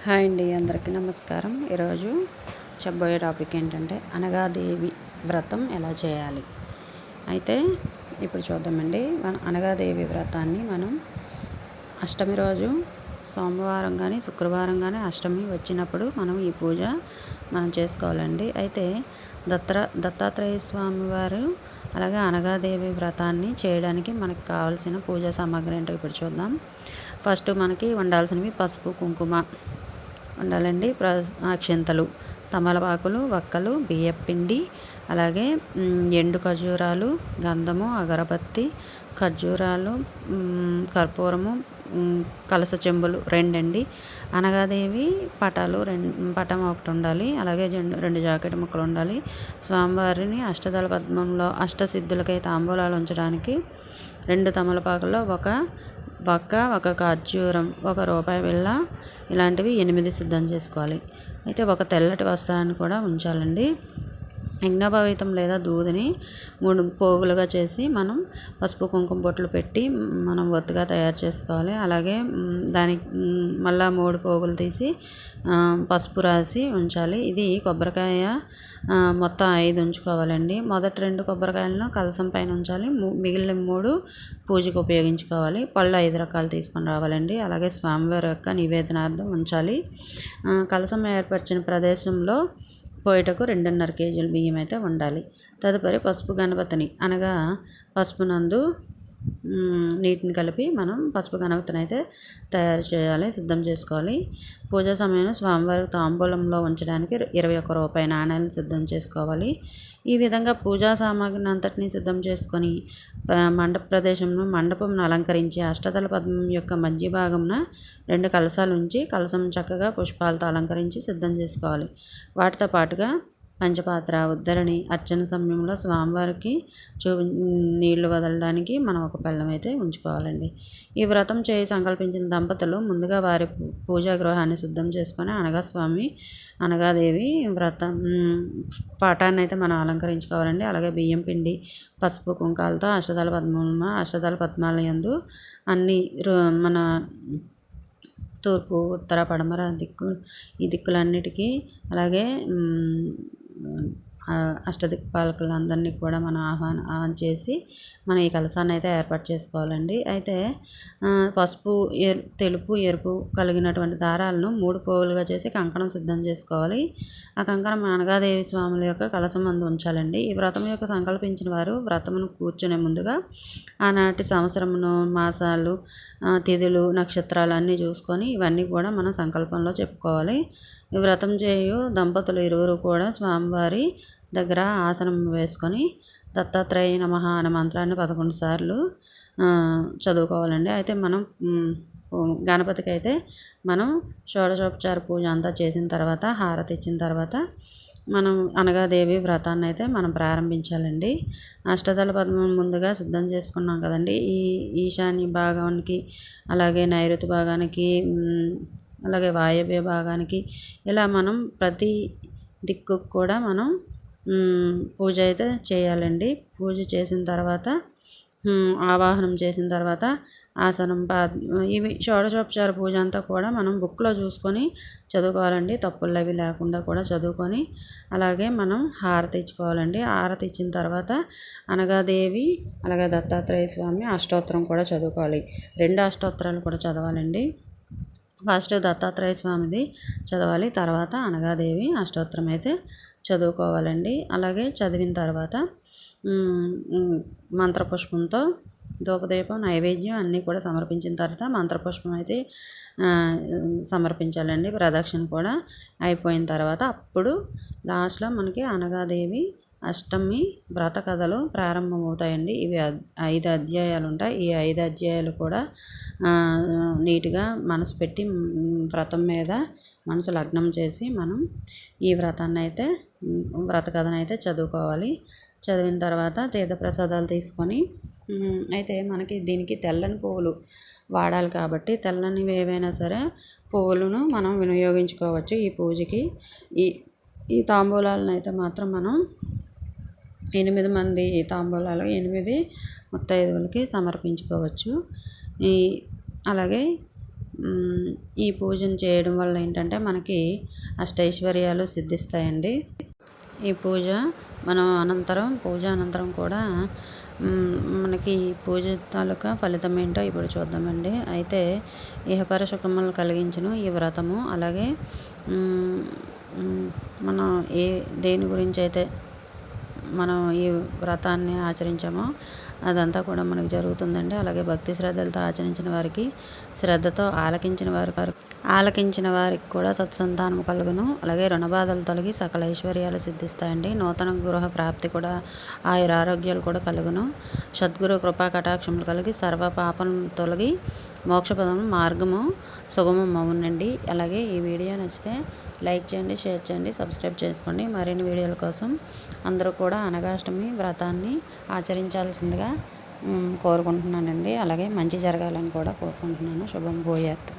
Hi అండి, అందరికీ నమస్కారం. ఈరోజు చెప్పబోయే టాపిక్ ఏంటంటే అనగాదేవి వ్రతం ఎలా చేయాలి. అయితే ఇప్పుడు చూద్దామండి. అనగాదేవి వ్రతాన్ని మనం అష్టమి రోజు సోమవారం కానీ శుక్రవారం కానీ అష్టమి వచ్చినప్పుడు మనం ఈ పూజ చేసుకోవాలండి. అయితే దత్తాత్రేయ స్వామి వారు అలాగే అనగాదేవి వ్రతాన్ని చేయడానికి మనకు కావాల్సిన పూజా సామాగ్రి ఏంటో ఇప్పుడు చూద్దాం. ఫస్ట్ మనకి వండాల్సినవి పసుపు కుంకుమ ఉండాలండి, అక్షింతలు, తమలపాకులు, వక్కలు, బియ్యపిండి, అలాగే ఎండు ఖర్జూరాలు, గంధము, అగరబత్తి, ఖర్జూరాలు, కర్పూరము, కలస చెంబులు 2 అండి. అనగాదేవి పటాలు పటం ఒకటి ఉండాలి. అలాగే 2 జాకెట్ ముక్కలు ఉండాలి. స్వామివారిని అష్టదళ పద్మంలో అష్టసిద్ధులకై తాంబూలాలు ఉంచడానికి 2 తమలపాకుల్లో ఒక ఖర్జూరం, ₹1 బిళ్ళ, ఇలాంటివి 8 సిద్ధం చేసుకోవాలి. అయితే ఒక తెల్లటి వస్త్రాన్ని కూడా ఉంచాలండి. యజ్ఞోపవీతం లేదా దూదిని 3 పోగులుగా చేసి మనం పసుపు కుంకుమ బొట్లు పెట్టి మనం ఒత్తుగా తయారు చేసుకోవాలి. అలాగే దానికి మళ్ళీ 3 పోగులు తీసి పసుపు రాసి ఉంచాలి. ఇది కొబ్బరికాయ మొత్తం 5 ఉంచుకోవాలండి. మొదటి 2 కొబ్బరికాయలను కలసం పైన ఉంచాలి. మిగిలిన 3 పూజకు ఉపయోగించుకోవాలి. పళ్ళు 5 రకాలు తీసుకొని రావాలండి. అలాగే స్వామివారి యొక్క నివేదనార్థం ఉంచాలి. కలసం ఏర్పరిచిన ప్రదేశంలో పోయేటకు 2.5 కేజీల బియ్యం అయితే ఉండాలి. తదుపరి పసుపు గణపతిని అనగా పసుపు నందు నీటిని కలిపి మనం పసుపు గణపతిని అయితే తయారు చేయాలి, సిద్ధం చేసుకోవాలి. పూజా సమయంలో స్వామివారి తాంబూలంలో ఉంచడానికి ₹21 నాణ్యాలను సిద్ధం చేసుకోవాలి. ఈ విధంగా పూజా సామాగ్రిని అంతటినీ సిద్ధం చేసుకొని మండప మండపంను అలంకరించి అష్టదళ పద్మం యొక్క మధ్య భాగంన 2 కలశాలు ఉంచి కలశం చక్కగా పుష్పాలతో అలంకరించి సిద్ధం చేసుకోవాలి. వాటితో పాటుగా పంచపాత్ర, ఉద్దరణి, అర్చన సమయంలో స్వామివారికి నీళ్లు వదలడానికి మనం ఒక పళ్ళెం అయితే ఉంచుకోవాలండి. ఈ వ్రతం చేయి సంకల్పించిన దంపతులు ముందుగా వారి పూజా గృహాన్ని సిద్ధం చేసుకొని అనగాదేవి వ్రతం పటాన్ని అయితే మనం అలంకరించుకోవాలండి. అలాగే బియ్యం పిండి, పసుపు కుంకాలతో అష్టదళ పద్మాల యందు అన్ని మన తూర్పు, ఉత్తర, పడమర ఈ దిక్కులన్నిటికీ అలాగే అష్టదిక్పాలకులందరినీ కూడా మనం ఆహ్వానం చేసి మనం ఈ కలశాన్ని అయితే ఏర్పాటు చేసుకోవాలండి. అయితే పసుపు, తెలుపు, ఎరుపు కలిగినటువంటి దారాలను 3 పోగులుగా చేసి కంకణం సిద్ధం చేసుకోవాలి. ఆ కంకణం అనగాదేవి స్వాముల యొక్క కలశం అందు ఉంచాలండి. ఈ వ్రతం యొక్క సంకల్పించిన వారు వ్రతమును కూర్చునే ముందుగా ఆనాటి సంవత్సరమును, మాసాలు, తిథులు, నక్షత్రాలు అన్నీ చూసుకొని ఇవన్నీ కూడా మనం సంకల్పంలో చెప్పుకోవాలి. ఈ వ్రతం చేయు దంపతులు ఇరువురు కూడా స్వామివారి దగ్గర ఆసనం వేసుకొని దత్తాత్రేయ నమః అనే మంత్రాన్ని 11 సార్లు చదువుకోవాలండి. అయితే మనం గణపతికి అయితే మనం షోడశోపచార పూజ అంతా చేసిన తర్వాత, హారతి ఇచ్చిన తర్వాత మనం అనగాదేవి వ్రతాన్ని అయితే మనం ప్రారంభించాలండి. అష్టదళ పద్మం ముందుగా సిద్ధం చేసుకున్నాం కదండి. ఈ ఈశాన్య భాగానికి, అలాగే నైరుతి భాగానికి, అలాగే వాయవ్య భాగానికి ఇలా మనం ప్రతి దిక్కుకు కూడా మనం పూజ అయితే చేయాలండి. పూజ చేసిన తర్వాత ఆవాహనం చేసిన తర్వాత ఆసనం ఇవి షోడశోపచార పూజ అంతా కూడా మనం బుక్లో చూసుకొని చదువుకోవాలండి. తప్పులు అవి లేకుండా కూడా చదువుకొని అలాగే మనం హారతి ఇచ్చుకోవాలండి. హారతి ఇచ్చిన తర్వాత అనగాదేవి అలాగే దత్తాత్రేయ స్వామి అష్టోత్తరం కూడా చదువుకోవాలి. 2 అష్టోత్తరాలు కూడా చదవాలండి. ఫస్ట్ దత్తాత్రేయ స్వామిది చదవాలి, తర్వాత అనగాదేవి అష్టోత్తరం అయితే చదువుకోవాలండి. అలాగే చదివిన తర్వాత మంత్రపుష్పంతో ధూపదీపం, నైవేద్యం అన్నీ కూడా సమర్పించిన తర్వాత మంత్రపుష్పం అయితే సమర్పించాలండి. ప్రదక్షిణ కూడా అయిపోయిన తర్వాత అప్పుడు లాస్ట్లో మనకి అనగాదేవి అష్టమి వ్రత కథలు ప్రారంభమవుతాయండి. ఇవి 5 అధ్యాయాలు ఉంటాయి. ఈ 5 అధ్యాయాలు కూడా నీట్గా మనసు పెట్టి వ్రతం మీద మనసు లగ్నం చేసి మనం ఈ వ్రత కథను అయితే చదువుకోవాలి. చదివిన తర్వాత తీర్థప్రసాదాలు తీసుకొని అయితే మనకి దీనికి తెల్లని పువ్వులు వాడాలి కాబట్టి తెల్లనివి ఏవైనా సరే పువ్వులను మనం వినియోగించుకోవచ్చు ఈ పూజకి. ఈ తాంబూలాలను అయితే మాత్రం మనం 8 మంది తాంబూలాలు 8 ముత్తైదువులకి సమర్పించుకోవచ్చు. అలాగే ఈ పూజను చేయడం వల్ల ఏంటంటే మనకి అష్టైశ్వర్యాలు సిద్ధిస్తాయండి. ఈ పూజ పూజ అనంతరం కూడా మనకి పూజ తాలూకా ఫలితం ఏంటో ఇప్పుడు చూద్దామండి. అయితే ఇహపర సుఖములు కలిగించును ఈ వ్రతము. అలాగే మనం దేని గురించి అయితే మనం ఈ వ్రతాన్ని ఆచరించామో అదంతా కూడా మనకు జరుగుతుందండి. అలాగే భక్తి శ్రద్ధలతో ఆచరించిన వారికి, శ్రద్ధతో ఆలకించిన వారికి కూడా సత్సంతానము కలుగును. అలాగే రుణబాధలు తొలగి సకల ఐశ్వర్యాలు సిద్ధిస్తాయండి. నూతన గృహ ప్రాప్తి కూడా, ఆయురారోగ్యాలు కూడా కలుగును. సద్గురు కృపా కటాక్షములు కలిగి సర్వ పాపం తొలగి మోక్షపదం మార్గము సుగమం అవునండి. అలాగే ఈ వీడియో నచ్చితే లైక్ చేయండి, షేర్ చేయండి, సబ్స్క్రైబ్ చేసుకోండి. మరిన్ని వీడియోల కోసం అందరూ కూడా అనగాష్టమి వ్రతాన్ని ఆచరించాల్సిందిగా కోరుకుంటున్నానండి. అలాగే మంచి జరగాలని కూడా కోరుకుంటున్నాను. శుభం భూయాత్.